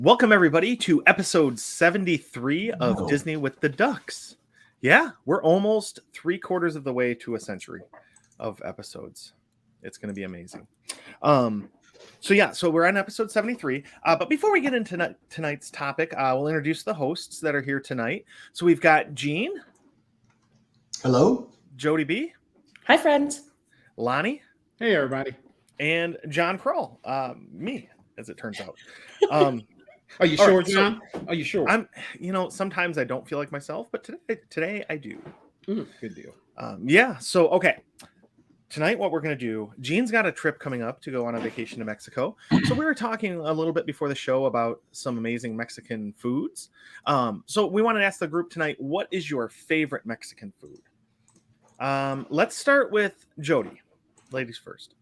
Welcome, everybody, to episode 73 of Disney with the Ducks. Yeah, we're almost 3/4 of the way to a century of episodes. It's going to be amazing. So we're on episode 73. But before we get into tonight's topic, we'll introduce the hosts that are here tonight. So we've got Gene. Hello. Jody B. Hi, friends. Lonnie. Hey, everybody. And John Kroll. Me, as it turns out. Are you sure, John? Are you sure? Sometimes I don't feel like myself, but today I do. Good deal. Okay. Tonight, what we're going to do, Gene's got a trip coming up to go on a vacation to Mexico. So we were talking a little bit before the show about some amazing Mexican foods. So we want to ask the group tonight, what is your favorite Mexican food? Let's start with Jody. Ladies first.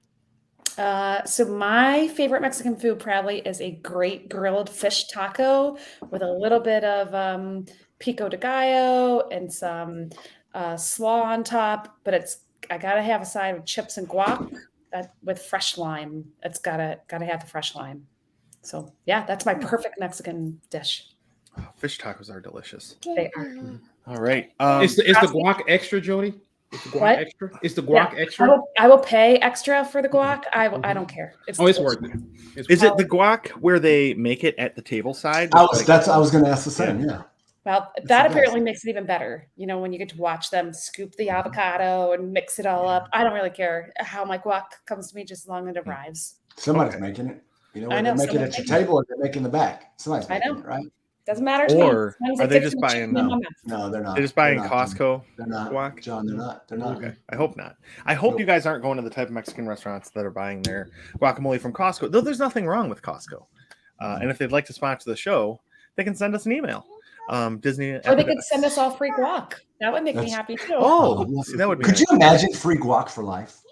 So my favorite Mexican food probably is a great grilled fish taco with a little bit of pico de gallo and some slaw on top. But I gotta have a side of chips and guac with fresh lime. It's gotta have the fresh lime. So yeah, that's my perfect Mexican dish. Oh, fish tacos are delicious. They are. All right. Is the guac extra, Jody? Is the guac extra? Is the guac extra? I will pay extra for the guac. I don't care. It's worth it. Is it the guac where they make it at the table side? I was going to ask the same. Yeah. Well, that apparently makes it even better. You know, when you get to watch them scoop the avocado and mix it all up. I don't really care how my guac comes to me, just as long as it arrives. Somebody's making it. They're making it at your table or they're making the back. Somebody's making it, right? Doesn't matter to or me. Are they just buying? No, they're not. They're just buying Costco. They're not. Guac? John, they're not. They're not. Okay. I hope not. I hope you guys aren't going to the type of Mexican restaurants that are buying their guacamole from Costco. Though there's nothing wrong with Costco. And if they'd like to sponsor the show, they can send us an email. Disney. Or they could send us all free guac. That would make me happy too. Oh, that would be. Could you imagine free guac for life?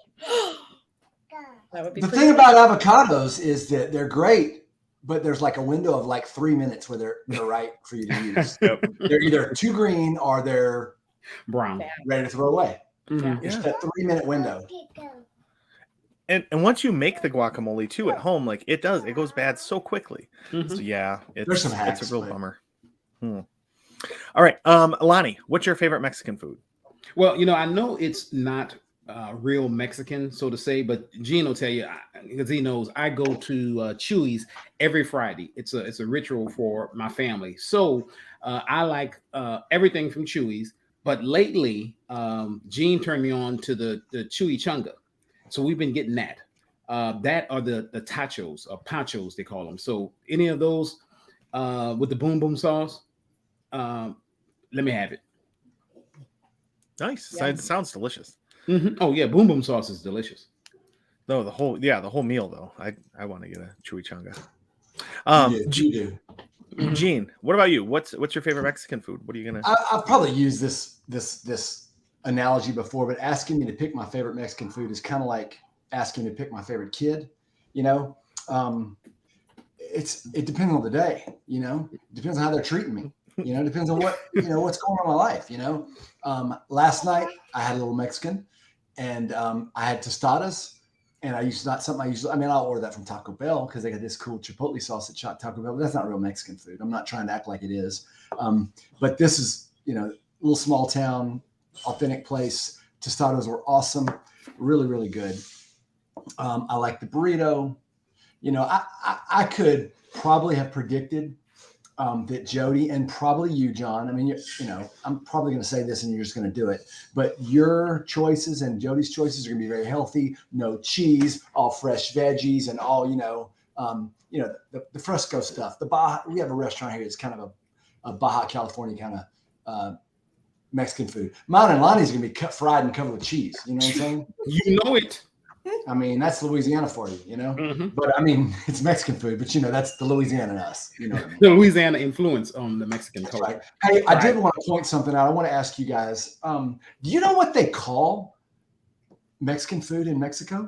That would be. The thing about avocados is that they're great. But there's like a window of like 3 minutes where they're right for you to use. Yep. They're either too green or they're brown, ready to throw away. Mm-hmm. It's that 3 minute window. And once you make the guacamole too at home, like it goes bad so quickly. Mm-hmm. So yeah, there's some hacks, it's a real bummer. All right, Lonnie, what's your favorite Mexican food? Well, I know it's not real Mexican, so to say, but Gene will tell you because he knows I go to Chuy's every Friday. It's a ritual for my family. So I like everything from Chuy's, but lately Gene turned me on to the Chuy Chunga. So we've been getting that. That are the tachos or panchos they call them. So any of those with the boom boom sauce, let me have it. Nice. Yeah. Sounds delicious. Mm-hmm. Oh yeah, boom boom sauce is delicious. No, the whole meal though. I want to get a chimichanga. You do. Gene, what about you? What's your favorite Mexican food? What are you gonna? I've probably used this analogy before, but asking me to pick my favorite Mexican food is kind of like asking me to pick my favorite kid. It depends on the day. It depends on how they're treating me. It depends on what what's going on in my life. Last night I had a little Mexican. And I had tostadas, and I'll order that from Taco Bell because they got this cool chipotle sauce at Taco Bell, but that's not real Mexican food. I'm not trying to act like it is. But this is, a little small town, authentic place. Tostadas were awesome, really, really good. I like the burrito. I could probably have predicted that Jody and probably you, John. I mean, I'm probably going to say this and you're just going to do it, but your choices and Jody's choices are going to be very healthy. No cheese, all fresh veggies, and all the fresco stuff. We have a restaurant here that's kind of a Baja California kind of Mexican food. Mine and Lonnie's going to be fried and covered with cheese. You know what I'm saying? You know it. I mean, that's Louisiana for you, Mm-hmm. But I mean, it's Mexican food, but that's the Louisiana in us, what I mean? The Louisiana influence on the Mexican culture. Right. Hey, I did want to point something out. I want to ask you guys, do you know what they call Mexican food in Mexico?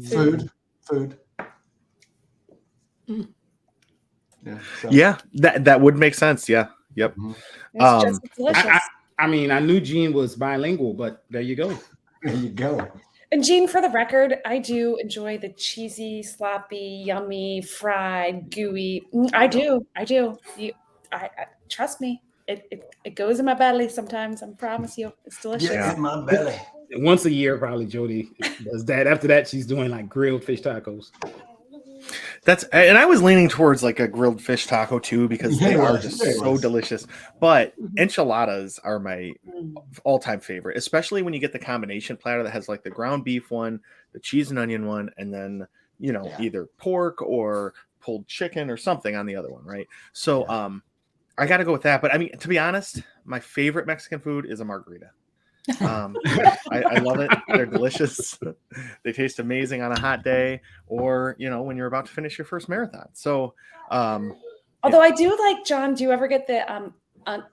Food. Yeah. So. Yeah, that would make sense. Yeah. Yep. Mm-hmm. It's just delicious. I mean, I knew Gene was bilingual, but there you go. There you go. And Jean, for the record, I do enjoy the cheesy, sloppy, yummy, fried, gooey. I do. I trust me. It goes in my belly sometimes. I promise you, it's delicious. Get Yeah. in my belly. Once a year, probably Jody does that. After that, she's doing like grilled fish tacos. And I was leaning towards like a grilled fish taco too, because Yeah, they it are was. just Yeah, it so was. delicious. But enchiladas are my Mm. all-time favorite, especially when you get the combination platter that has like the ground beef one, the cheese and onion one, and then Yeah. either pork or pulled chicken or something on the other one, right? So Yeah. I got to go with that. But I mean, to be honest, my favorite Mexican food is a margarita. I love it. They're delicious. They taste amazing on a hot day, or when you're about to finish your first marathon. So Although I do like, John, do you ever get the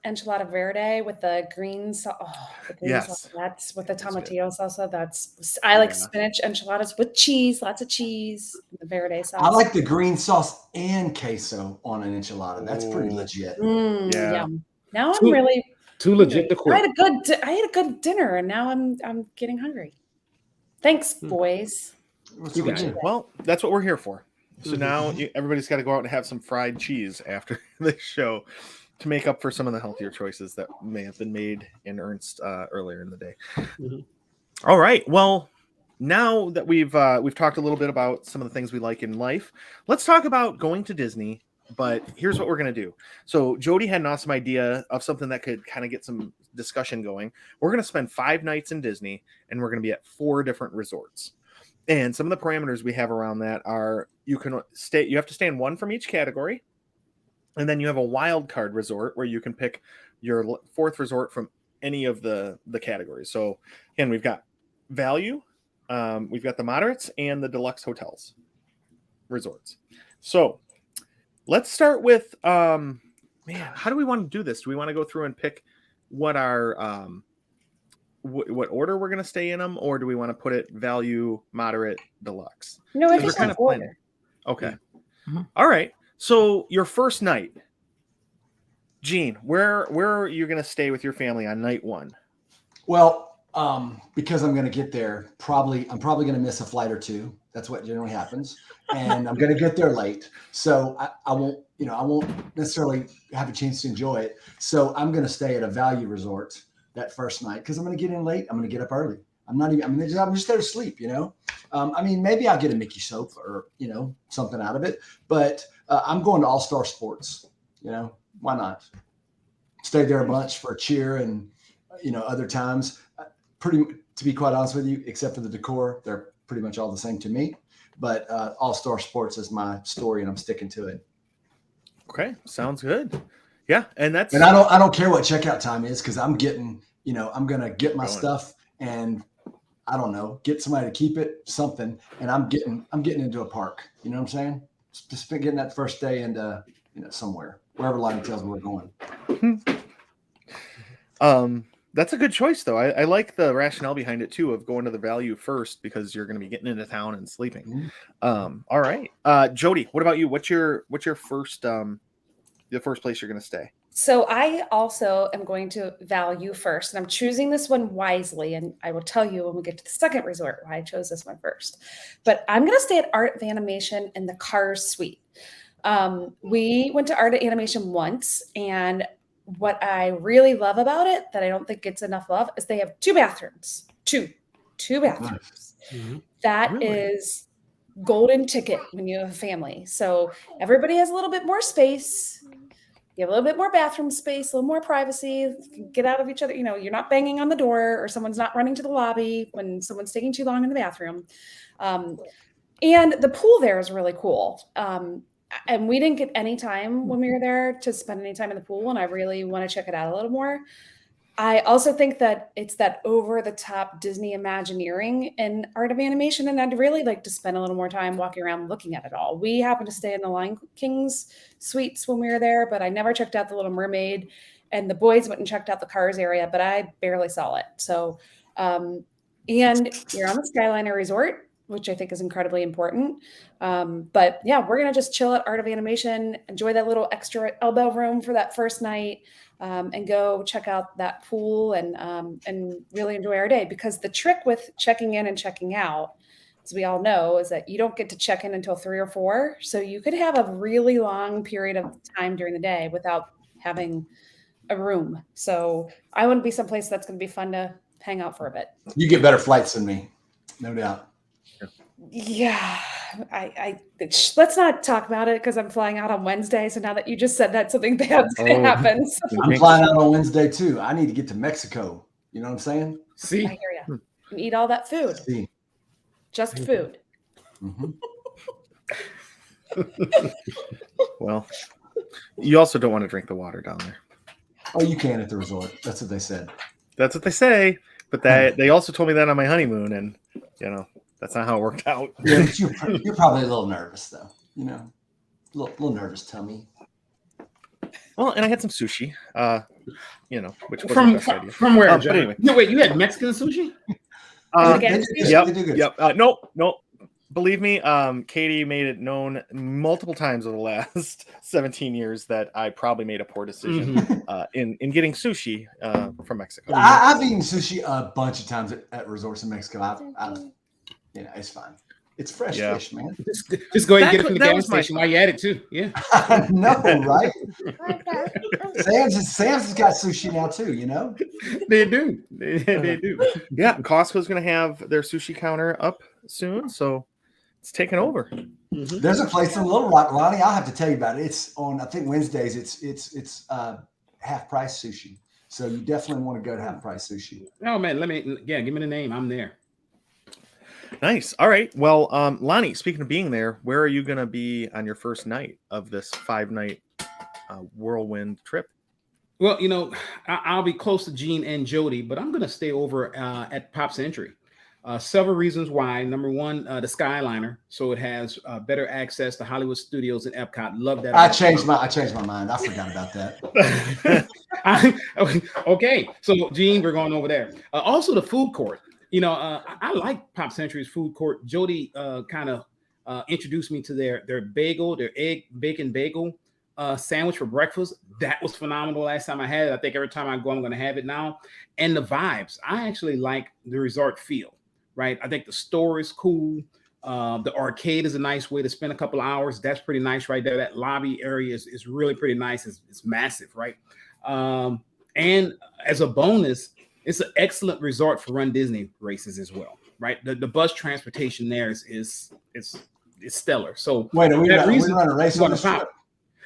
enchilada verde with the green sauce? Oh, the green Yes. sauce. That's with the That's good. tomatillo salsa. I like Yeah. spinach enchiladas with cheese, lots of cheese, the verde sauce. I like the green sauce and queso on an enchilada. That's pretty Ooh. legit. Yeah. Yum. Now I'm Too- really Too legit to I quit. had a good dinner, and now I'm getting hungry. Thanks, boys. What's You we got do? it. Well, that's what we're here for. So Mhm. now everybody's got to go out and have some fried cheese after the show to make up for some of the healthier choices that may have been made in Ernst earlier in the day. Mhm. All right. Well, now that we've talked a little bit about some of the things we like in life, let's talk about going to Disney. But here's what we're going to do. So Jody had an awesome idea of something that could kind of get some discussion going. We're going to spend 5 nights in Disney, and we're going to be at 4 different resorts. And some of the parameters we have around that are you have to stay in one from each category. And then you have a wild card resort where you can pick your 4th resort from any of the categories. So again, we've got value, we've got the moderates, and the deluxe hotels resorts. So let's start with man, how do we want to do this? Do we want to go through and pick what our what order we're going to stay in them, or do we want to put it value, moderate, deluxe? No, I Because just we're kind want of planning. order. Okay. Mhm. All right. So your first night, Gene, where are you going to stay with your family on night 1? Well, because I'm going to get there, I'm probably going to miss a flight or 2. That's what generally happens, and I'm going to get there late, so I won't necessarily have a chance to enjoy it. So I'm going to stay at a value resort that first night because I'm going to get in late. I'm going to get up early. I'm just there to sleep. Maybe I'll get a Mickey soap or something out of it, but I'm going to All Star Sports. Why not? Stay there a bunch for a cheer and other times. To be quite honest with you, except for the decor, they're pretty much all the same to me. But All Star Sports is my story, and I'm sticking to it. Okay, sounds good. Yeah, and I don't care what checkout time is because I'm getting, I'm gonna get my stuff and I don't know, get somebody to keep it, something, and I'm getting into a park. You know what I'm saying? Just getting that first day into somewhere, wherever Lion tells me we're going. That's a good choice, though. I like the rationale behind it too, of going to the value first because you're going to be getting into town and sleeping. Mm-hmm. All right, Jody, what about you? What's your first the first place you're going to stay? So I also am going to value first, and I'm choosing this one wisely. And I will tell you when we get to the second resort why I chose this one first. But I'm going to stay at Art of Animation in the Cars Suite. We went to Art of Animation once, and what I really love about it that I don't think gets enough love is they have 2 bathrooms. Two bathrooms. Mm-hmm. That Really? is golden ticket when you have a family. So everybody has a little bit more space. You have a little bit more bathroom space, a little more privacy, get out of each other. You're not banging on the door or someone's not running to the lobby when someone's taking too long in the bathroom. And the pool there is really cool. And we didn't get any time when we were there to spend any time in the pool, and I really want to check it out a little more. I also think that it's that over-the-top Disney Imagineering in Art of Animation, and I'd really like to spend a little more time walking around looking at it all. We happened to stay in the Lion King's suites when we were there, but I never checked out the Little Mermaid, and the boys went and checked out the Cars area, but I barely saw it. So, and you're on the Skyliner Resort, which I think is incredibly important. But yeah, we're going to just chill at Art of Animation, enjoy that little extra elbow room for that first night, and go check out that pool and really enjoy our day. Because the trick with checking in and checking out, as we all know, is that you don't get to check in until 3 or 4. So you could have a really long period of time during the day without having a room. So I want to be someplace that's going to be fun to hang out for a bit. You get better flights than me, no doubt. Yeah, let's not talk about it because I'm flying out on Wednesday. So now that you just said that, something bad's going to happen. So I'm flying out on Wednesday too. I need to get to Mexico. You know what I'm saying? See, I hear you. And eat all that food. See. Just food. Mhm. Well, you also don't want to drink the water down there. Oh, you can at the resort. That's what they said. That's what they say. But that they also told me that on my honeymoon, and that's not how it worked out. Yeah, but you're probably a little nervous though. You know, a little nervous tummy. Well, and I had some sushi. Which was from the best idea. from where? But John? anyway. No, wait, you had Mexican sushi? Again, Yep. They do good. Yep. Nope. Believe me, Katie made it known multiple times over the last 17 years that I probably made a poor decision in getting sushi from Mexico. I've eaten sushi a bunch of times at resorts in Mexico. It's fine. It's fresh Yeah. fish, man. Just go ahead and get it from the That gas was my station while you at it too. Yeah. I know, right? Sam's has got sushi now too. You know. They do. They do. Yeah, Costco's going to have their sushi counter up soon, so it's taking over. There's a place in Little Rock, Lonnie. I'll have to tell you about it. It's on, I think, Wednesdays. It's half price sushi. So you definitely want to go to half price sushi. Oh man, give me the name. I'm there. Nice. All right. Well, Lonnie, speaking of being there, where are you going to be on your first night of this 5-night whirlwind trip? Well, I'll be close to Gene and Jody, but I'm going to stay over at Pop Century. Several reasons why. Number one, the Skyliner, so it has better access to Hollywood Studios and Epcot. Love that. I changed my mind. I forgot about that. Okay, so Gene, we're going over there. Also, the food court. I like Pop Century's food court. Jody kind of introduced me to their bagel, their egg bacon bagel sandwich for breakfast. That was phenomenal last time I had it. I think every time I go, I'm going to have it now. And the vibes. I actually like the resort feel, right? I think the store is cool. The arcade is a nice way to spend a couple of hours. That's pretty nice right there. That lobby area is really pretty nice. It's massive, right? And as a bonus, it's an excellent resort for Run Disney races as well, right? The bus transportation there is stellar. So Wait, are we that running reason- a race on this Pop. trip?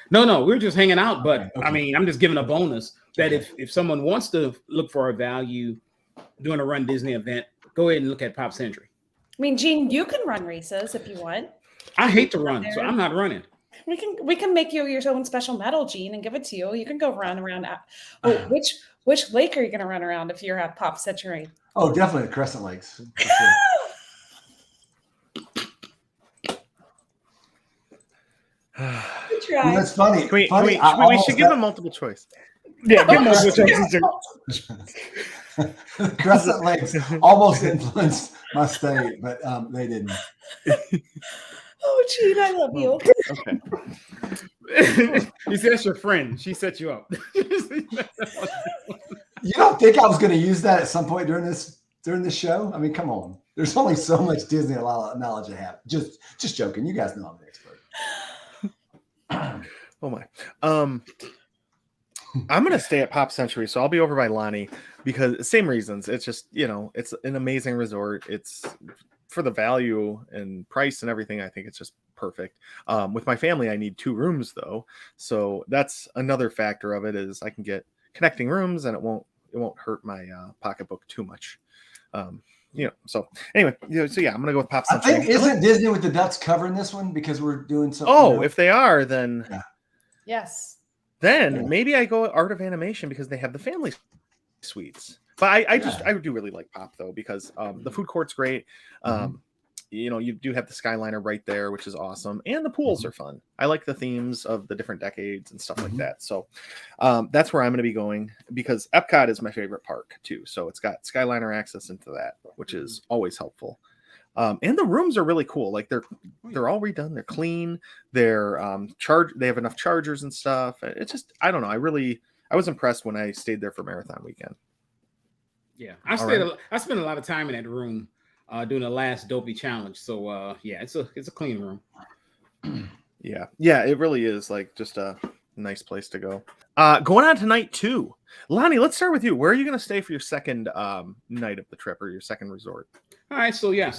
No, we're just hanging out. But Okay. I mean, I'm just giving a bonus that if someone wants to look for a value doing a Run Disney event, go ahead and look at Pop Century. I mean, Gene, you can run races if you want. I hate to run, so I'm not running. We can make you your own special medal, Gene, and give it to you. You can go run around. Which lake are you going to run around if you're at Pop Century? Oh, definitely the Crescent Lakes. For sure. Good You know, try. it's funny. We Funny, should give them multiple choice. Yeah, give them a Crescent Lakes almost influenced my stay, but they didn't. Oh, Gene, I love you. Okay. You said that's your friend. She set you up. You don't think I was going to use that at some point during this show? I mean, come on. There's only so much Disney knowledge I have. Just joking. You guys know I'm an expert. Oh my. I'm gonna stay at Pop Century, so I'll be over by Lonnie because same reasons. It's just it's an amazing resort. It's for the value and price and everything. I think it's just perfect. With my family, I need 2 rooms though, so that's another factor of it is I can get connecting rooms and it won't hurt my pocketbook too much. So anyway, so yeah, I'm gonna go with Pop I Century. think isn't Disney with the Ducks covering this one because we're doing something? Oh, if they are, then Yes. then maybe I go Art of Animation because they have the family suites. But I do really like Pop though because the food court's great. You do have the Skyliner right there, which is awesome, and the pools are fun. I like the themes of the different decades and stuff like that. So that's where I'm going to be going because Epcot is my favorite park too. So it's got Skyliner access into that, which is always helpful. And the rooms are really cool. Like they're all redone. They're clean. They're They have enough chargers and stuff. It's just, I don't know. I was impressed when I stayed there for marathon weekend. Yeah, I spent a lot of time in that room doing the last Dopey challenge. So yeah, it's a clean room. Yeah, it really is like just a nice place to go. Going on to night 2. Lonnie, let's start with you. Where are you going to stay for your second night of the trip, or your second resort? All right, so yeah,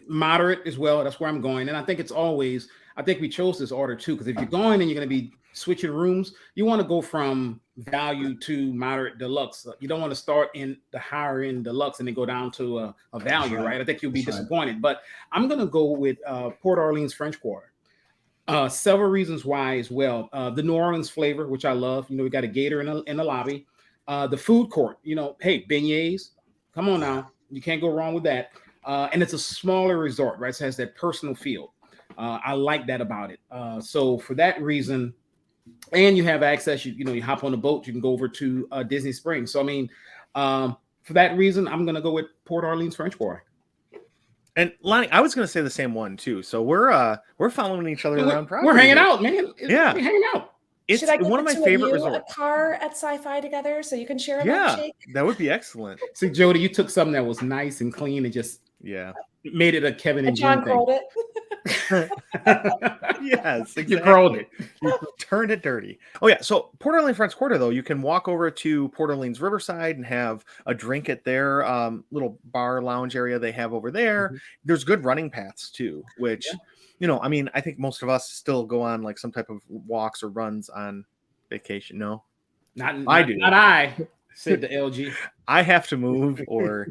moderate as well. That's where I'm going, and I think we chose this order too, because if you're going and you're going to be switching rooms, you want to go from value to moderate deluxe. You don't want to start in the higher end deluxe and then go down to a value, right? I think you'll be disappointed. But I'm going to go with Port Orleans French Quarter. Several reasons why as well. The New Orleans flavor, which I love. We got a gator in the lobby. The food court. Hey, beignets. Come on now. You can't go wrong with that. And it's a smaller resort, right? So it has that personal feel. I like that about it. So for that reason, and you have access, you hop on the boat, you can go over to Disney Springs. So, I mean, for that reason, I'm going to go with Port Orleans French Quarter. And Lonnie, I was going to say the same one too. So we're following each other around. We're hanging out, man. Yeah. We're hanging out. It's Should I one of my favorite resorts. A car at Sci-Fi together so you can share a Yeah, milkshake? that would be excellent. See, Jody, you took something that was nice and clean and just made it a Kevin and John Jim thing. called it. Yes, exactly. You crawled it. You turned it dirty. Oh yeah. So Port Orleans French Quarter, though, you can walk over to Port Orleans Riverside and have a drink at their little bar lounge area they have over there. There's good running paths too, which I mean, I think most of us still go on like some type of walks or runs on vacation. No, I do. Not I, said the LG. I have to move, or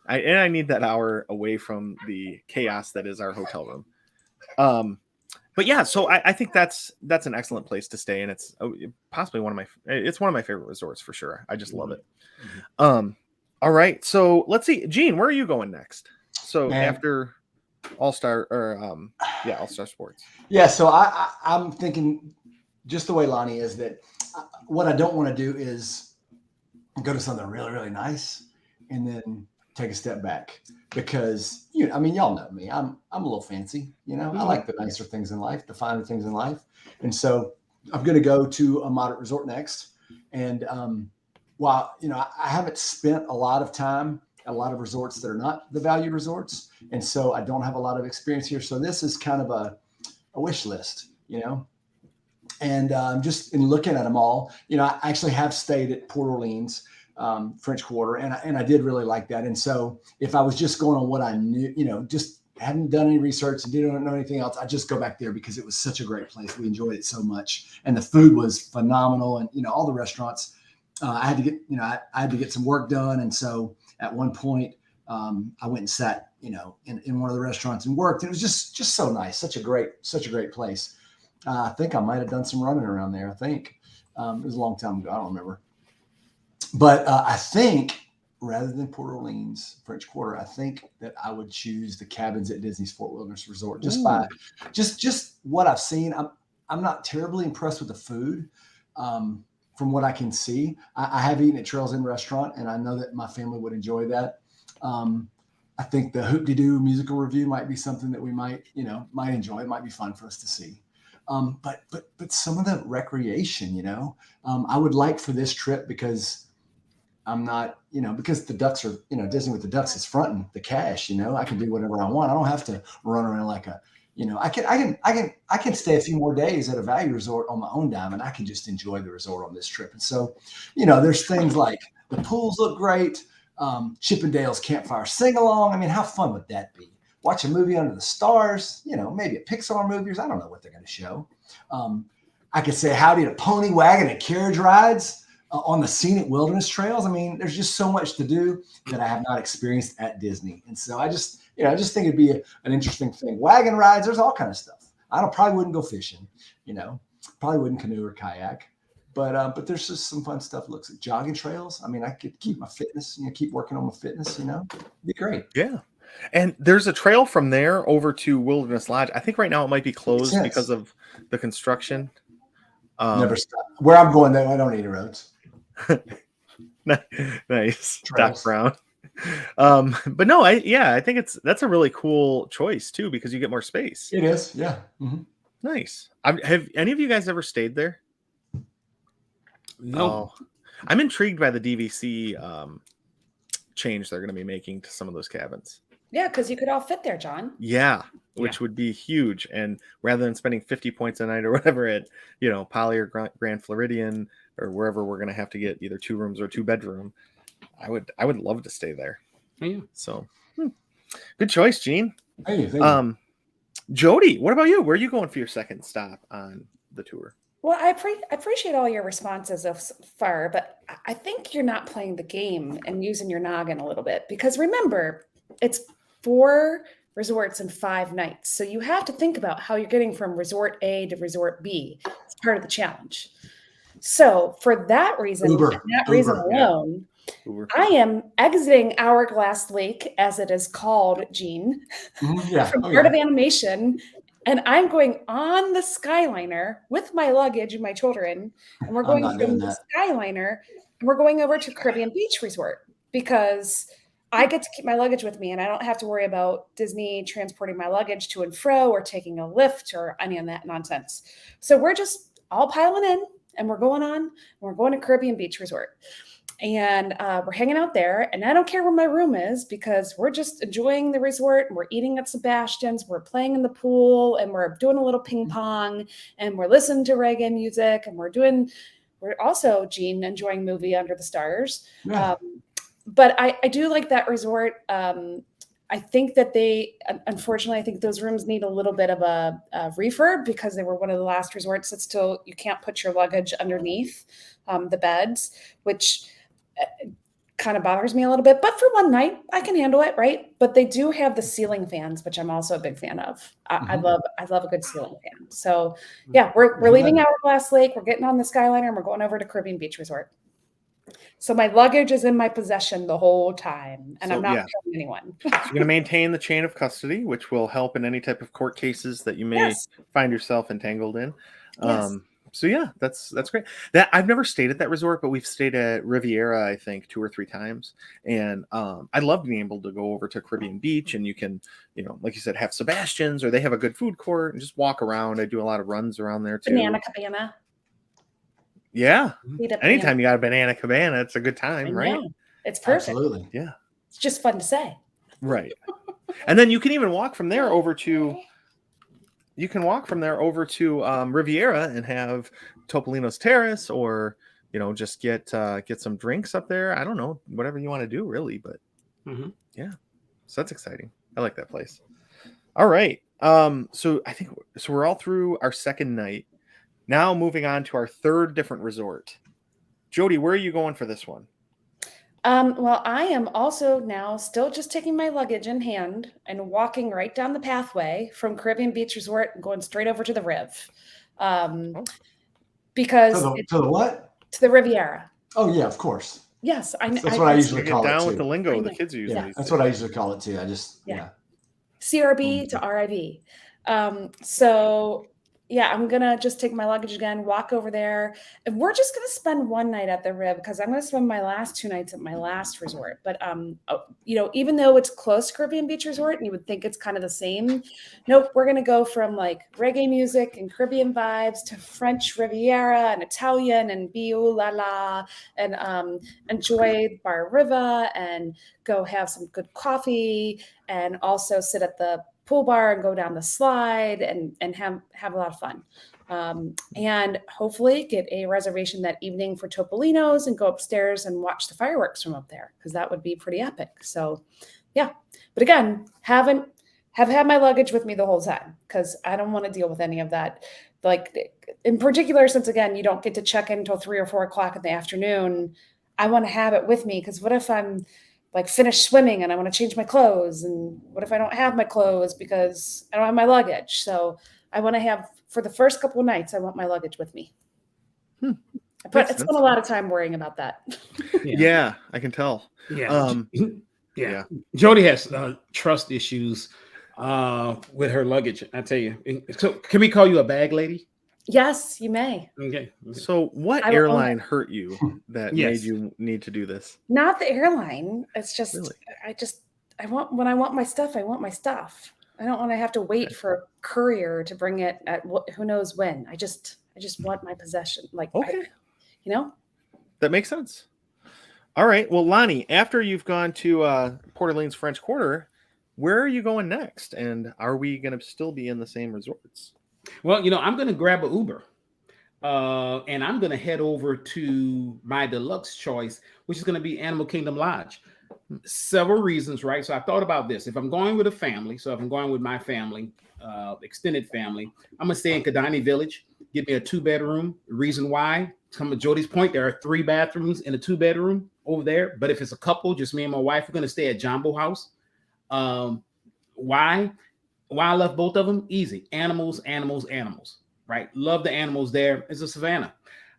I need that hour away from the chaos that is our hotel room. But yeah, so I think that's an excellent place to stay, and it's possibly one of my favorite resorts for sure. I just love it. All right, so let's see, Gene, where are you going next? So after All-Star All-Star Sports. Yeah, so I'm thinking just the way Lonnie is, that what I don't want to do is go to something really, really nice and then take a step back, because y'all know me. I'm a little fancy, I like the nicer things in life, the finer things in life. And so I'm going to go to a moderate resort next. And while, I haven't spent a lot of time at a lot of resorts that are not the value resorts. And so I don't have a lot of experience here. So this is kind of a wish list, and just in looking at them all, I actually have stayed at Port Orleans French Quarter, and I did really like that. And so if I was just going on what I knew, just hadn't done any research and didn't know anything else, I'd just go back there because it was such a great place. We enjoyed it so much, and the food was phenomenal. And all the restaurants, I had to get, I had to get some work done, and so at one point I went and sat, in one of the restaurants and worked. It was just so nice, such a great place. I think I might have done some running around there. I think it was a long time ago. I don't remember. But I think rather than Port Orleans French Quarter, I think that I would choose the cabins at Disney's Fort Wilderness Resort, just by just what I've seen. I'm not terribly impressed with the food from what I can see. I have eaten at Trails Inn Restaurant, and I know that my family would enjoy that. I think the Hoop-de-Doo musical review might be something that we might enjoy. It might be fun for us to see. But some of the recreation, I would like for this trip, because I'm not, because the Ducks are, Disney with the Ducks is fronting the cash, I can do whatever I want. I don't have to run around like I can stay a few more days at a value resort on my own dime, and I can just enjoy the resort on this trip. And so, there's things like the pools look great. Chippendale's Campfire Sing-Along. I mean, how fun would that be? Watch a movie under the stars, maybe a Pixar movie. I don't know what they're going to show. I could say howdy to pony wagon and carriage rides on the scenic wilderness trails. I mean, there's just so much to do that I have not experienced at Disney. And so I just think it'd be an interesting thing. Wagon rides, there's all kind of stuff. Probably wouldn't go fishing, probably wouldn't canoe or kayak, but there's just some fun stuff. Looks like jogging trails. I mean, I could keep my fitness, keep working on my fitness, it'd be great. Yeah. And there's a trail from there over to Wilderness Lodge. I think right now it might be closed because of the construction. Never stop. Where I'm going, though, I don't need roads. Nice. Doc Brown. But no, I think that's a really cool choice too, because you get more space. It is, yeah. Mhm. Nice. Have any of you guys ever stayed there? No. Oh, I'm intrigued by the DVC change they're going to be making to some of those cabins. Yeah, because you could all fit there, John. Yeah, which would be huge. And rather than spending 50 points a night or whatever at, Poly or Grand Floridian or wherever we're going to have to get either 2 rooms or 2 bedroom, I would love to stay there. Yeah. So good choice, Gene. Thank you. Jody, what about you? Where are you going for your second stop on the tour? Well, I appreciate all your responses so far, but I think you're not playing the game and using your noggin a little bit, because remember, it's 4 resorts and 5 nights. So you have to think about how you're getting from resort A to resort B. It's part of the challenge. So for that reason, Uber. and that reason Yeah. alone, Uber. I am exiting Hourglass Lake, as it is called, Gene, Mhm, yeah. from Oh, Art yeah. of Animation, and I'm going on the Skyliner with my luggage and my children, and we're I'm going not from doing the that. Skyliner, and we're going over to Caribbean Beach Resort, because I get to keep my luggage with me, and I don't have to worry about Disney transporting my luggage to and fro or taking a lift or any of that nonsense. So we're just all piling in, and we're going on, and we're going to Caribbean Beach Resort. And we're hanging out there, and I don't care where my room is, because we're just enjoying the resort, and we're eating at Sebastian's, we're playing in the pool, and we're doing a little ping pong, and we're listening to reggae music, and we're also, Gene, enjoying movie Under the Stars. Yeah. But I do like that resort. I think that unfortunately, I think those rooms need a little bit of a refurb, because they were one of the last resorts that still, you can't put your luggage underneath the beds, which kind of bothers me a little bit. But for one night, I can handle it, right? But they do have the ceiling fans, which I'm also a big fan of. I love a good ceiling fan. So yeah, we're leaving Hourglass Lake, we're getting on the Skyliner, and we're going over to Caribbean Beach Resort. So my luggage is in my possession the whole time, and I'm not telling anyone. So you're going to maintain the chain of custody, which will help in any type of court cases that you may Yes. find yourself entangled in. Yes. So yeah, that's great. That I've never stayed at that resort, but we've stayed at Riviera, I think 2 or 3 times. And I love being able to go over to Caribbean Beach, and you can, like you said, have Sebastian's, or they have a good food court, and just walk around. I do a lot of runs around there too. Banana Cabana. Yeah. Eat a Anytime you got a Banana Cabana, it's a good time, banana. right? I know. It's perfect. Absolutely. Yeah. It's just fun to say. Right. And then you can even walk from there over to Riviera and have Topolino's Terrace, or just get some drinks up there. I don't know, whatever you want to do, really. But yeah, so that's exciting. I like that place. All right. So we're all through our second night. Now moving on to our third different resort. Jody, where are you going for this one? Well, I am also now still just taking my luggage in hand and walking right down the pathway from Caribbean Beach Resort and going straight over to the Riv. Because To the what? to the Riviera. Oh yeah, of course. Yes, That's what I usually Get call it down too. with the lingo I the know. kids are using. Yeah, these that's days. what I usually call it too. I just Yeah. CRB to RIV. So yeah, I'm gonna just take my luggage again, walk over there, and we're just gonna spend one night at the Rib, because I'm gonna spend my last 2 nights at my last resort. But even though it's close to Caribbean Beach Resort, and you would think it's kind of the same, nope, we're gonna go from like reggae music and Caribbean vibes to French Riviera and Italian and Biu La La, and enjoy Bar Riva and go have some good coffee, and also sit at the pool bar and go down the slide and have a lot of fun. And hopefully get a reservation that evening for Topolino's and go upstairs and watch the fireworks from up there, because that would be pretty epic. So yeah, but again, have had my luggage with me the whole time, because I don't want to deal with any of that. Like in particular, since again, you don't get to check in until 3 or 4 o'clock in the afternoon, I want to have it with me, because what if I'm like finished swimming and I want to change my clothes, and what if I don't have my clothes because I don't have my luggage? So I want to have, for the first couple of nights, I want my luggage with me. But it's been a lot of time worrying about that. Yeah, I can tell. Yeah. Yeah. Jody has trust issues with her luggage. I tell you. So can we call you a bag lady? Yes, you may. Okay. So, what I will own airline hurt you that made Yes. you need to do this? Not the airline. It's just Really? I want when I want my stuff, I want my stuff. I don't want to have to wait for a courier to bring it at who knows when. I just want my possession. Like Okay, you know? that makes sense. All right. Well, Lonnie, after you've gone to Port Orleans French Quarter, where are you going next? And are we going to still be in the same resorts? Well, I'm going to grab an Uber, and I'm going to head over to my deluxe choice, which is going to be Animal Kingdom Lodge. Several reasons, right? So I thought about this. If I'm going with a family, so if I'm going with my family, extended family, I'm going to stay in Kidani Village. Give me a 2-bedroom. The reason why, come to Jody's point, there are 3 bathrooms in a 2-bedroom over there. But if it's a couple, just me and my wife, we're going to stay at Jumbo House. Why? Why I love both of them? Easy. Animals, right? Love the animals there. It's a savannah.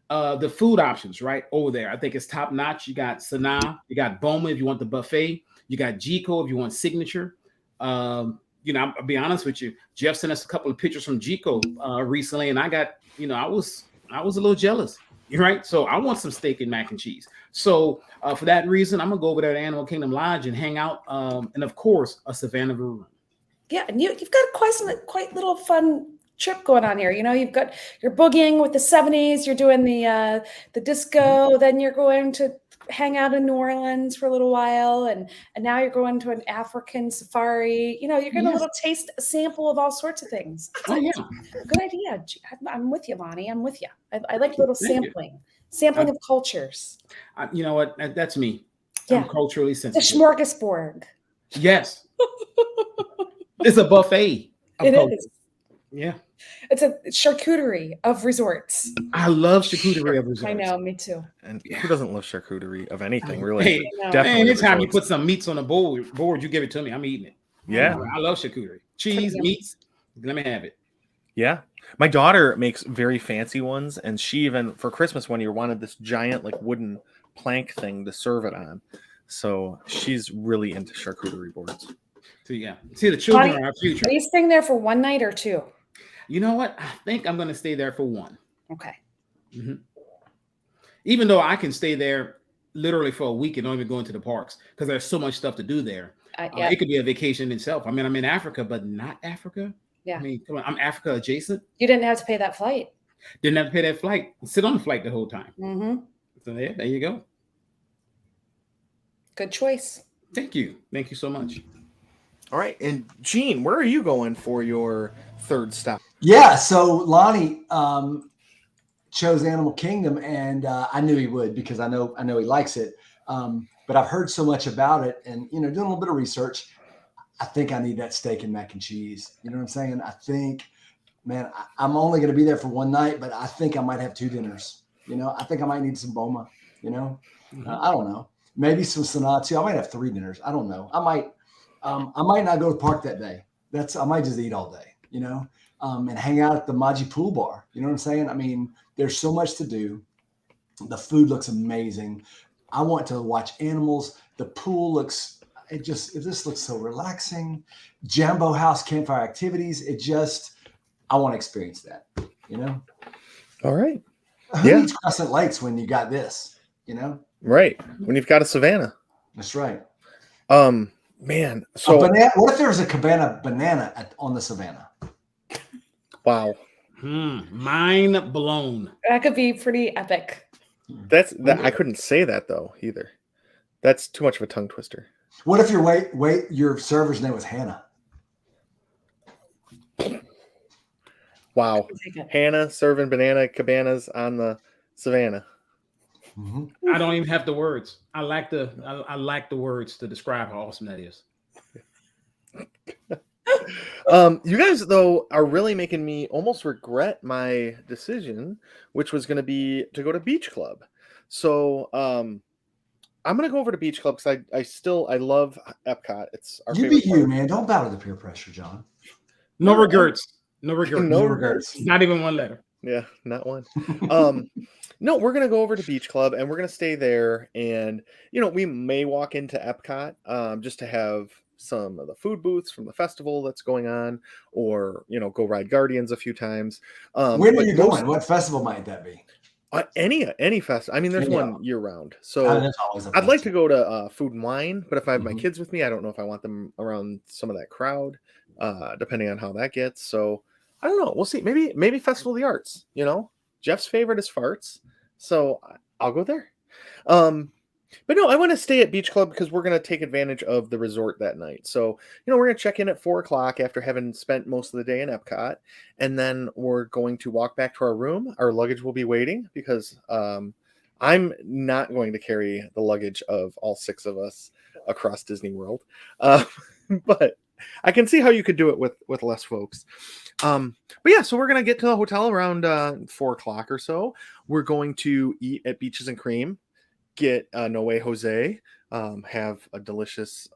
The food options, right, over there, I think it's top notch. You got Sanaa, you got Boma if you want the buffet, you got Jico if you want signature. I'll be honest with you. Jeff sent us a couple of pictures from Jico recently, and I got, I was a little jealous. Right, so I want some steak and mac and cheese. So for that reason, I'm gonna go over there to Animal Kingdom Lodge and hang out, and of course, a Savannah room. Yeah, and you've got quite little fun trip going on here. You're boogieing with the 70s, you're doing the disco, then you're going to hang out in New Orleans for a little while, and now you're going to an African safari. You're getting a little sample of all sorts of things. Yeah. Good idea. I'm with you, Lonnie. I'm with you. I like little sampling of cultures. You know what? That's me. Yeah. I'm culturally It's a sensitive. smorgasbord. Yes. It's a buffet. It is. Yeah. It's a charcuterie of resorts. I love charcuterie of resorts. I know, me too. And who doesn't love charcuterie of anything, really? Hey, Definitely anytime you resorts. put some meats on a board, you give it to me. I'm eating it. Yeah. I love charcuterie. Cheese, meats. Let me have it. Yeah. My daughter makes very fancy ones, and she even, for Christmas one year, wanted this giant, like, wooden plank thing to serve it on. So she's really into charcuterie boards. So, yeah. See, the children are our future. Are you staying there for one night or 2? You know what? I think I'm going to stay there for 1. Okay. Mm-hmm. Even though I can stay there literally for a week and don't even go into the parks because there's so much stuff to do there. Yeah. It could be a vacation in itself. I mean, I'm in Africa, but not Africa. Yeah. I mean, come on, I'm Africa adjacent. You didn't have to pay that flight. Didn't have to pay that flight. Sit on the flight the whole time. Mm-hmm. So there you go. Good choice. Thank you. Thank you so much. All right. And Gene, where are you going for your third stop? Yeah, so Lonnie chose Animal Kingdom, and I knew he would because I know he likes it. But I've heard so much about it, and doing a little bit of research, I think I need that steak and mac and cheese. You know what I'm saying? I think, man, I'm only going to be there for 1 night, but I think I might have 2 dinners. I think I might need some Boma. Mm-hmm. I don't know. Maybe some Sanaa too. I might have 3 dinners. I don't know. I might not go to the park that day. I might just eat all day. And hang out at the Maji Pool Bar. You know what I'm saying? I mean, there's so much to do. The food looks amazing. I want to watch animals. The pool looks, this looks so relaxing. Jambo House campfire activities. I want to experience that, All right. Who needs Crescent Lakes when you got this, Right. When you've got a Savannah. That's right. Man. So what if there was a cabana banana on the Savannah? wow. Mind blown. That could be pretty epic. I couldn't say that though either. That's too much of a tongue twister. What if your server's name was Hannah? Wow. Hannah serving banana cabanas on the Savannah. Mm-hmm. I don't even have the words. I lack the words to describe how awesome that is. You guys though are really making me almost regret my decision, which was going to be to go to Beach Club. So I'm going to go over to Beach Club because I love Epcot. It's our You be favorite park. man. Don't bow to the peer pressure, John. No regrets. No regrets. No regrets. Not even one letter. Yeah, not one. No, we're gonna go over to Beach Club and we're gonna stay there, and we may walk into Epcot just to have some of the food booths from the festival that's going on, or go ride Guardians a few times. When are but you going? What festival might that be? Any fest. I mean, there's Any of one year round. I So mean, there's always a I'd like to festival. go to Food and Wine, but if I have my Mhm. kids with me, I don't know if I want them around some of that crowd, depending on how that gets. So I don't know. We'll see. Maybe Festival of the Arts. Jeff's favorite is farts, so I'll go there. But no, I want to stay at Beach Club because we're going to take advantage of the resort that night. So, we're going to check in at 4:00 after having spent most of the day in Epcot. And then we're going to walk back to our room. Our luggage will be waiting because I'm not going to carry the luggage of all 6 of us across Disney World. But I can see how you could do it with less folks. But yeah, so we're going to get to the hotel around 4:00 or so. We're going to eat at Beaches and Cream. Get No Way Jose, have a delicious.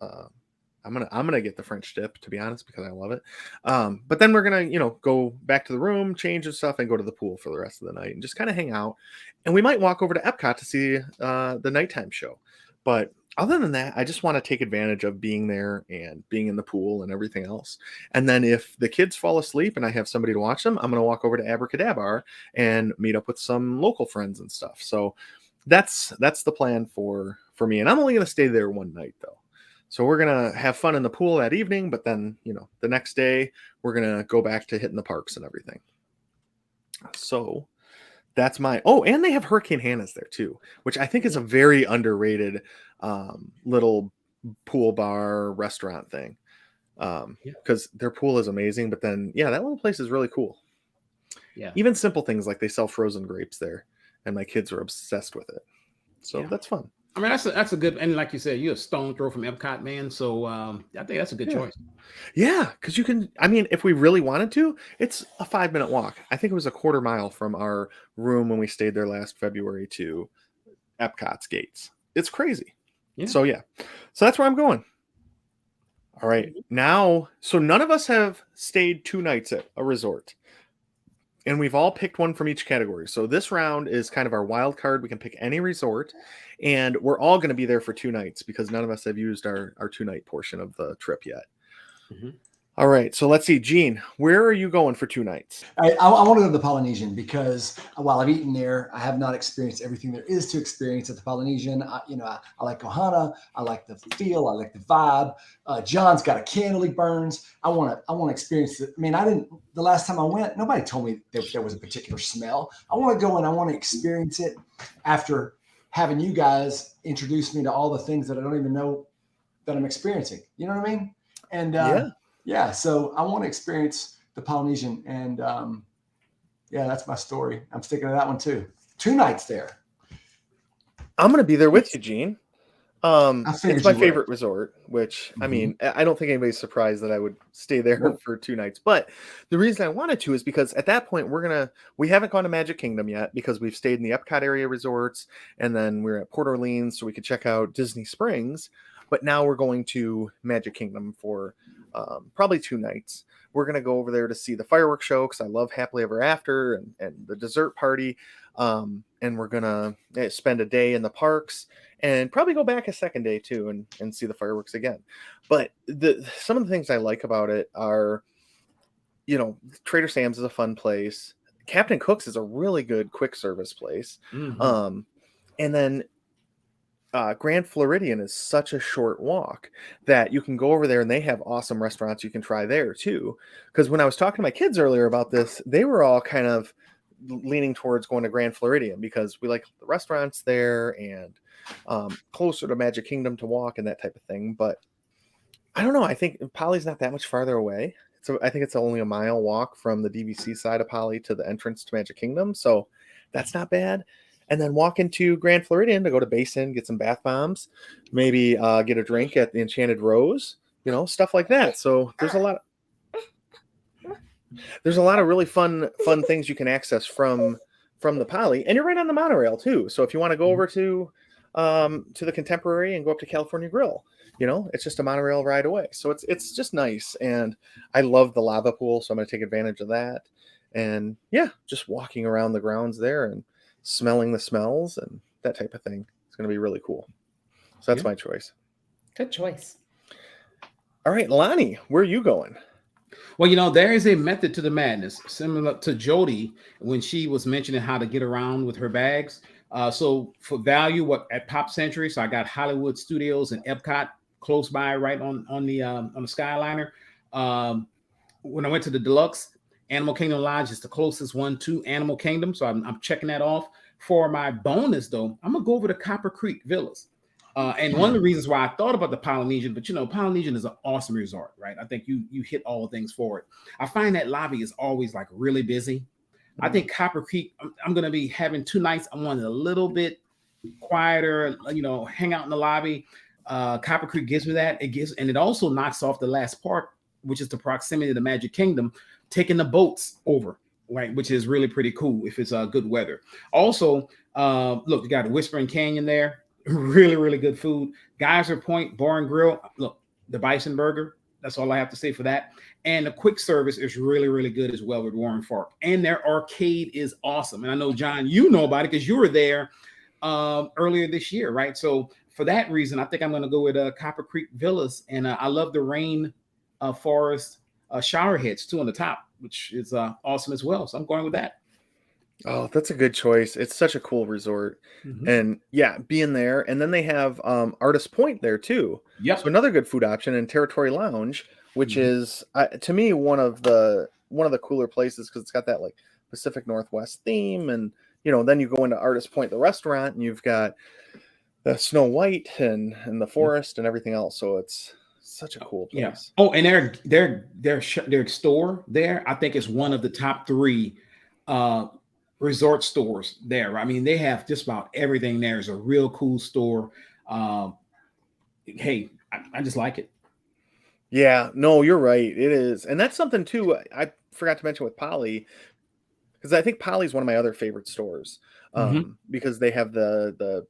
I'm gonna get the French dip, to be honest, because I love it. But then we're gonna go back to the room, change and stuff, and go to the pool for the rest of the night and just kind of hang out. And we might walk over to Epcot to see the nighttime show. But other than that, I just want to take advantage of being there and being in the pool and everything else. And then if the kids fall asleep and I have somebody to watch them, I'm gonna walk over to Abracadabra and meet up with some local friends and stuff. So that's the plan for me, and I'm only going to stay there one night though. So we're going to have fun in the pool that evening, but then the next day we're going to go back to hitting the parks and everything. So that's and they have Hurricane Hannah's there too, which I think is a very underrated little pool bar restaurant thing, because their pool is amazing, but then that little place is really cool. Even simple things like they sell frozen grapes there, and my kids are obsessed with it. So that's fun. I mean, that's a good, and like you said, you're a stone throw from Epcot, man. So I think that's a good choice. Yeah, because you can. I mean, if we really wanted to, it's a 5-minute walk. I think it was a 1/4 mile from our room when we stayed there last February to Epcot's gates. It's crazy. So so that's where I'm going. All right, now, so none of us have stayed 2 nights at a resort. And we've all picked one from each category. So this round is kind of our wild card. We can pick any resort, and we're all going to be there for 2 nights because none of us have used our 2-night portion of the trip yet. All right. So let's see, Gene, where are you going for 2 nights? I want to go to the Polynesian because while I've eaten there, I have not experienced everything there is to experience at the Polynesian. I like Ohana. I like the feel. I like the vibe. John's got a candle he burns. I want to experience it. I mean, the last time I went, nobody told me there was a particular smell. I want to go and I want to experience it after having you guys introduce me to all the things that I don't even know that I'm experiencing. You know what I mean? And so I want to experience the Polynesian, and that's my story. I'm sticking to that one too. 2 nights there. I'm going to be there with you, Gene. It's my favorite resort, which I mean, I don't think anybody's surprised that I would stay there for 2 nights. But the reason I wanted to is because at that point we haven't gone to Magic Kingdom yet because we've stayed in the Epcot area resorts, and then we're at Port Orleans so we could check out Disney Springs. But now we're going to Magic Kingdom for probably 2 nights. We're going to go over there to see the fireworks show because I love Happily Ever After and the dessert party. And we're going to spend a day in the parks and probably go back a second day too and see the fireworks again. But some of the things I like about it are, Trader Sam's is a fun place. Captain Cook's is a really good quick service place. And then Grand Floridian is such a short walk that you can go over there and they have awesome restaurants you can try there too. Because when I was talking to my kids earlier about this, they were all kind of leaning towards going to Grand Floridian because we like the restaurants there and closer to Magic Kingdom to walk and that type of thing. But I don't know. I think Poly's not that much farther away. So I think it's only a mile walk from the DVC side of Poly to the entrance to Magic Kingdom. So that's not bad. And then walk into Grand Floridian to go to Basin, get some bath bombs, maybe get a drink at the Enchanted Rose, stuff like that. So there's a lot of really fun things you can access from the Poly, and you're right on the monorail too. So if you want to go over to the Contemporary and go up to California Grill, it's just a monorail ride away. So it's just nice, and I love the lava pool, so I'm going to take advantage of that. And just walking around the grounds there and smelling the smells and that type of thing. It's going to be really cool. So that's my choice. Good choice. All right, Lonnie, where are you going? Well, there is a method to the madness, similar to Jody when she was mentioning how to get around with her bags. So for value, what at Pop Century, so I got Hollywood Studios and Epcot close by, right on the Skyliner. Um, when I went to the Deluxe, Animal Kingdom Lodge is the closest one to Animal Kingdom, so I'm checking that off. For my bonus, though, I'm gonna go over to Copper Creek Villas. And one of the reasons why I thought about the Polynesian, but Polynesian is an awesome resort, right? I think you hit all things for it. I find that lobby is always like really busy. I think Copper Creek, I'm going to be having 2 nights. I want it a little bit quieter, hang out in the lobby. Copper Creek gives me that. And it also knocks off the last part, which is the proximity to the Magic Kingdom, taking the boats over, right? Which is really pretty cool if it's good weather. Also, look, you got a Whispering Canyon there. Really, really good food. Geyser Point Bar and Grill. Look, the Bison Burger. That's all I have to say for that. And the quick service is really, really good as well with Warren Fark. And their arcade is awesome. And I know, John, you know about it because you were there earlier this year, right? So for that reason, I think I'm going to go with Copper Creek Villas. And I love the Rain Forest shower heads too on the top, which is awesome as well. So I'm going with that. Oh, that's a good choice. It's such a cool resort. And yeah, being there. And then they have Artist Point there too. Yep. So another good food option, and Territory Lounge, which is to me one of the cooler places because it's got that like Pacific Northwest theme. And then you go into Artist Point, the restaurant, and you've got the Snow White and the forest and everything else. So it's such a cool place. Yeah. Oh, and their store there, I think, is one of the top 3 resort stores there. I mean, they have just about everything there. Is a real cool store. Hey, I just like it. Yeah, no, you're right. It is. And that's something too I forgot to mention with Poly, because I think Poly's one of my other favorite stores. Because they have the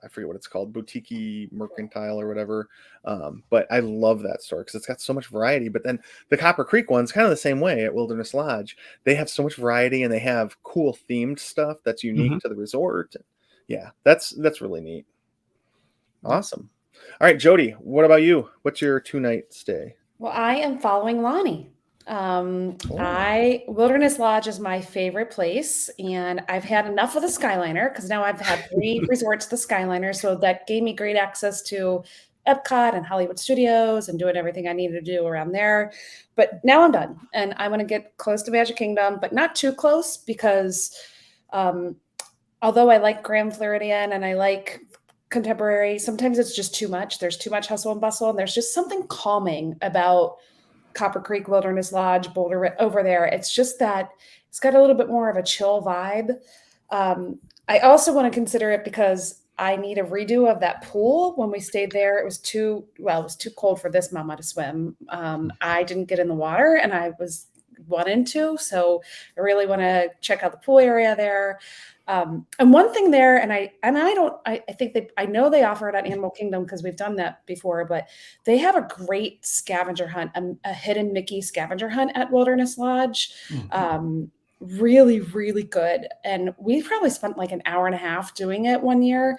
I forget what it's called, Boutique Mercantile or whatever. But I love that store because it's got so much variety. But then the Copper Creek one's kind of the same way at Wilderness Lodge. They have so much variety and they have cool themed stuff that's unique to the resort. Yeah, that's really neat. Awesome. All right, Jody, what about you? What's your 2-night stay? Well, I am following Lonnie. Wilderness Lodge is my favorite place, and I've had enough of the Skyliner because now I've had 3 resorts to the Skyliner, so that gave me great access to Epcot and Hollywood Studios and doing everything I needed to do around there. But now I'm done, and I want to get close to Magic Kingdom, but not too close because although I like Grand Floridian and I like Contemporary, sometimes it's just too much. There's too much hustle and bustle, and there's just something calming about Copper Creek Wilderness Lodge, Boulder over there. It's just that it's got a little bit more of a chill vibe. I also want to consider it because I need a redo of that pool. When we stayed there, it was too cold for this mama to swim. I didn't get in the water and I was wanting to, so I really want to check out the pool area there. And one thing there, I know they offer it at Animal Kingdom because we've done that before, but they have a great scavenger hunt, a hidden Mickey scavenger hunt at Wilderness Lodge. Really, really good. And we probably spent like an hour and a half doing it one year,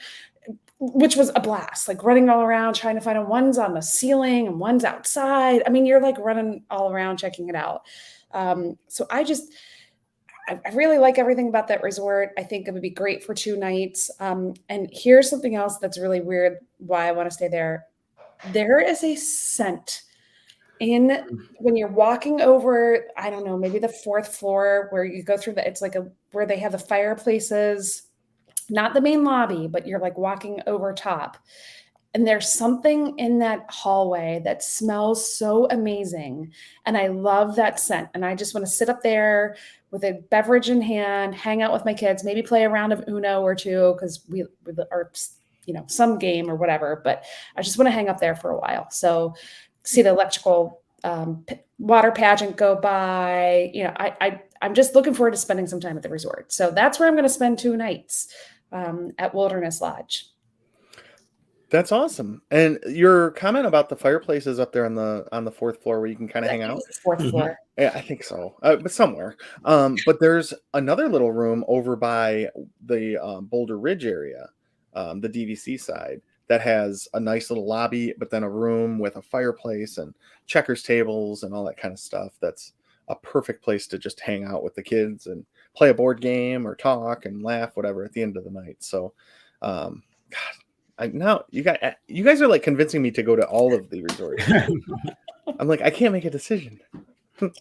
which was a blast, like running all around, trying to find them. One's on the ceiling and one's outside. I mean, you're like running all around, checking it out. So I really like everything about that resort. I think it would be great for 2 nights. And here's something else that's really weird why I want to stay there. There is a scent when you're walking over, I don't know, maybe the 4th floor where you go through it's like where they have the fireplaces, not the main lobby, but you're like walking over top. And there's something in that hallway that smells so amazing. And I love that scent. And I just want to sit up there with a beverage in hand, hang out with my kids, maybe play a round of Uno or 2 because we are, some game or whatever. But I just want to hang up there for a while. So see the electrical water pageant go by. I'm just looking forward to spending some time at the resort. So that's where I'm going to spend 2 nights at Wilderness Lodge. That's awesome. And your comment about the fireplaces up there on the 4th floor where you can kind of hang out. 4th floor. Yeah, I think so. But somewhere. But there's another little room over by the Boulder Ridge area, the DVC side, that has a nice little lobby, but then a room with a fireplace and checkers tables and all that kind of stuff. That's a perfect place to just hang out with the kids and play a board game or talk and laugh, whatever, at the end of the night. So, God, now you guys are like convincing me to go to all of the resorts. I'm like, I can't make a decision. But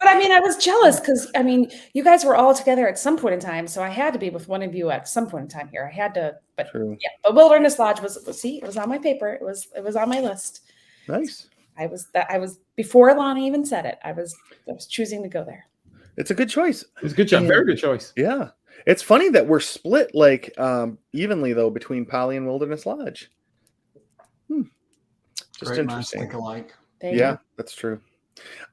I mean, I was jealous because I mean, you guys were all together at some point in time, so I had to be with one of you at some point in time here. I had to, but True. yeah. But Wilderness Lodge was see, it was on my paper. It was on my list. Nice. I was before Lonnie even said it. I was choosing to go there. It's a good choice. It's a good choice. Very good choice. Yeah. It's funny that we're split like evenly though between Poly and Wilderness Lodge. Just Great minds interesting. think alike. There you Yeah, go. that's true.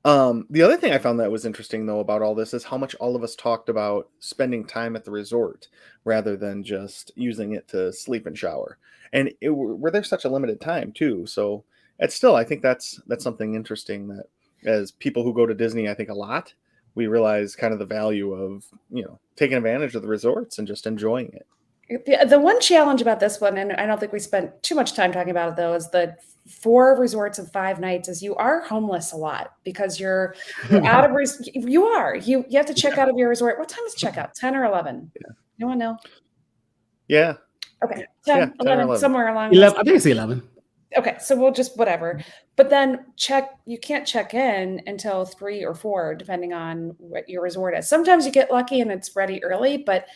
The other thing I found that was interesting though about all this is how much all of us talked about spending time at the resort rather than just using it to sleep and shower. And we're there such a limited time too. So it's still, I think that's something interesting that as people who go to Disney, I think a lot, we realize kind of the value of, taking advantage of the resorts and just enjoying it. The one challenge about this one, and I don't think we spent too much time talking about it though, is the 4 resorts and 5 nights is you are homeless a lot because you're out of you have to check out of your resort. What time is checkout? 10 or 11? Yeah. No one know? Yeah. Okay. 10, Yeah, 10 or 11, 11. somewhere along 11. I think it's 11. Okay, so we'll just whatever. But then you can't check in until 3 or 4, depending on what your resort is. Sometimes you get lucky and it's ready early, but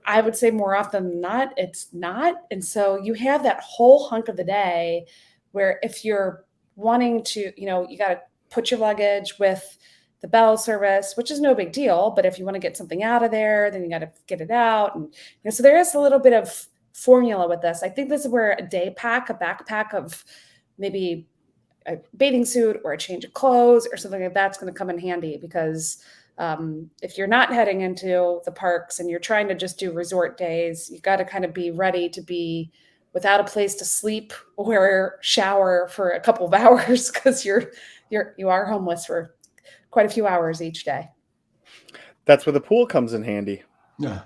I would say more often than not, it's not. And so you have that whole hunk of the day where if you're wanting to, you got to put your luggage with the bell service, which is no big deal. But if you want to get something out of there, then you got to get it out. And so there is a little bit of formula with this. I think this is where a backpack of maybe a bathing suit or a change of clothes or something like that's going to come in handy because if you're not heading into the parks and you're trying to just do resort days, you got to kind of be ready to be without a place to sleep or shower for a couple of hours because you are homeless for quite a few hours each day. That's where the pool comes in handy. Yeah.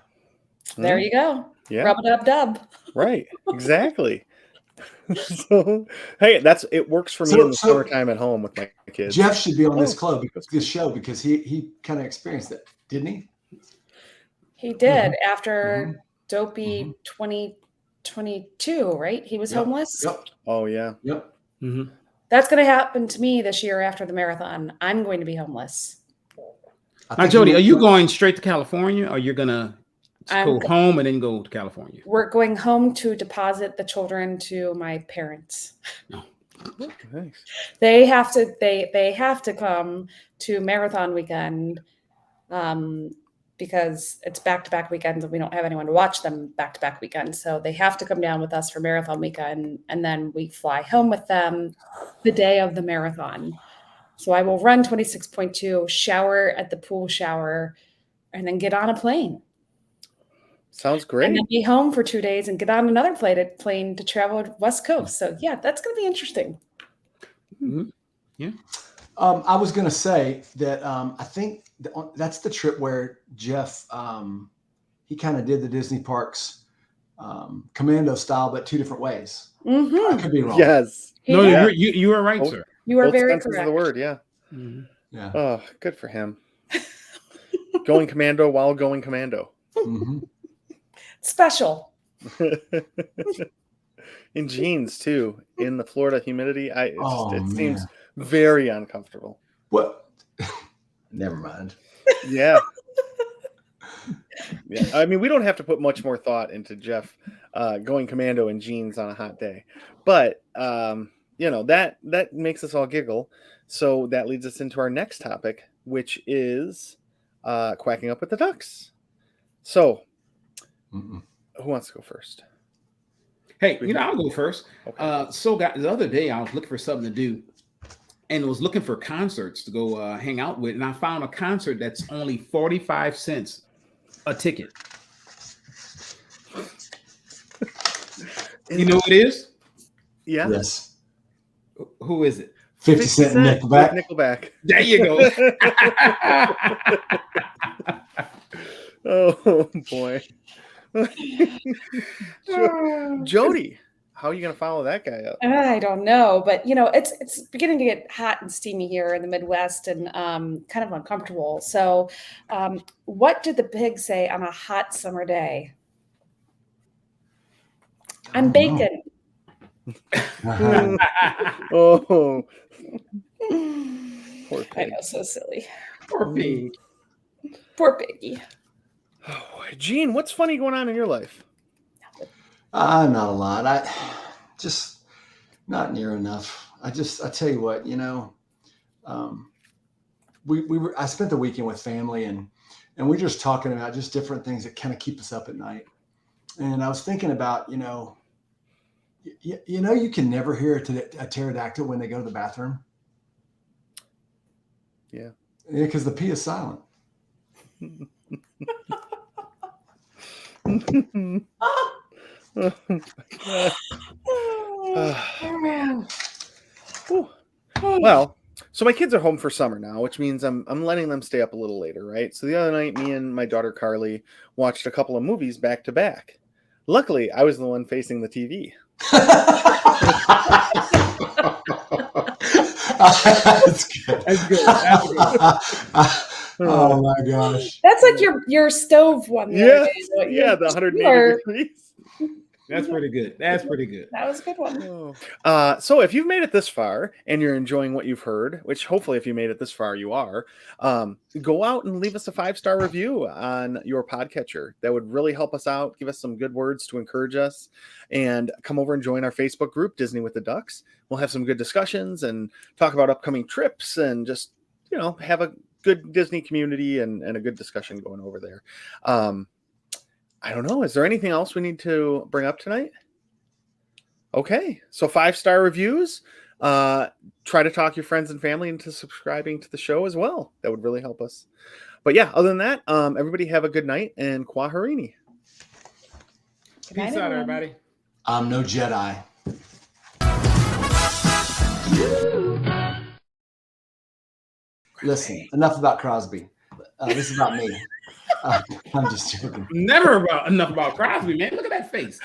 There you go. Yeah. Rub-a-dub-dub. Right. Exactly. So hey, it works for me in the summertime at home with my kids. Jeff should be on this show because he kind of experienced it, didn't he? He did after Dopey 2022, right? He was homeless. Yep. Oh yeah. Yep. Mm-hmm. That's going to happen to me this year after the marathon. I'm going to be homeless. Now, Jody, are you going straight to California or you're going to go home and then go to California? We're going home to deposit the children to my parents. No. Nice. They have to come to marathon weekend because it's back-to-back weekends and we don't have anyone to watch them back-to-back weekends. So they have to come down with us for marathon weekend and then we fly home with them the day of the marathon. So I will run 26.2, shower at the pool shower, and then get on a plane. Sounds great. And then be home for 2 days and get on another plane to travel West Coast. So yeah, that's going to be interesting. Mm-hmm. Yeah. I was going to say that I think that's the trip where Jeff, he kind of did the Disney parks commando style, but 2 different ways. Mm-hmm. I could be wrong. Yes. No, you are right, sir. You are Both very senses correct. of the word, yeah. Mm-hmm. Yeah. Oh, good for him. Going commando while going commando. Mm-hmm. Special. In jeans too. In the Florida humidity, it man. seems very uncomfortable. What? Never mind. Yeah. Yeah. I mean, we don't have to put much more thought into Jeff going commando in jeans on a hot day, but that makes us all giggle. So that leads us into our next topic, which is quacking up with the ducks. So, Mm-mm. who wants to go first? Hey, I'll go first. Okay. So the other day I was looking for something to do and was looking for concerts to go hang out with. And I found a concert that's only 45 cents a ticket. You know what it is? Yeah. Yes. Who is it? 50 Cent Nickelback. Nickelback. There you go. Oh boy. Jody, How are you going to follow that guy up? I don't know, but it's beginning to get hot and steamy here in the Midwest and kind of uncomfortable. So, what did the pig say on a hot summer day? I'm don't know. bacon. Uh-huh. Oh, poor I pig. know, so silly. Poor pig. Poor piggy. Oh, Gene, what's funny going on in your life? Not a lot. I just not near enough. I tell you what, I spent the weekend with family and we're just talking about just different things that kind of keep us up at night. And I was thinking about, you can never hear a pterodactyl when they go to the bathroom. Yeah. Because the P is silent. Whew. Well, so my kids are home for summer now, which means I'm letting them stay up a little later, right? So the other night, me and my daughter Carly watched a couple of movies back to back. Luckily, I was the one facing the TV. That's good. That's good. That's good. Oh my gosh. That's like your stove one. The other Yeah, day, is what yeah, you- the 180 you are- degrees. That's pretty good. That's pretty good. That was a good one. So if you've made it this far and you're enjoying what you've heard, which hopefully if you made it this far you are, go out and leave us a 5-star review on your podcatcher. That would really help us out. Give us some good words to encourage us, and come over and join our Facebook group, Disney with the Ducks. We'll have some good discussions and talk about upcoming trips and just have a good Disney community and a good discussion going over there. I don't know. Is there anything else we need to bring up tonight? Okay. So 5-star reviews. Try to talk your friends and family into subscribing to the show as well. That would really help us. But yeah, other than that, everybody have a good night and Kwaharini. Good night, Peace out, everyone. everybody. I'm no Jedi. Listen, enough about Crosby. This is about me. I'm just joking. Never enough about Crosby, man. Look at that face.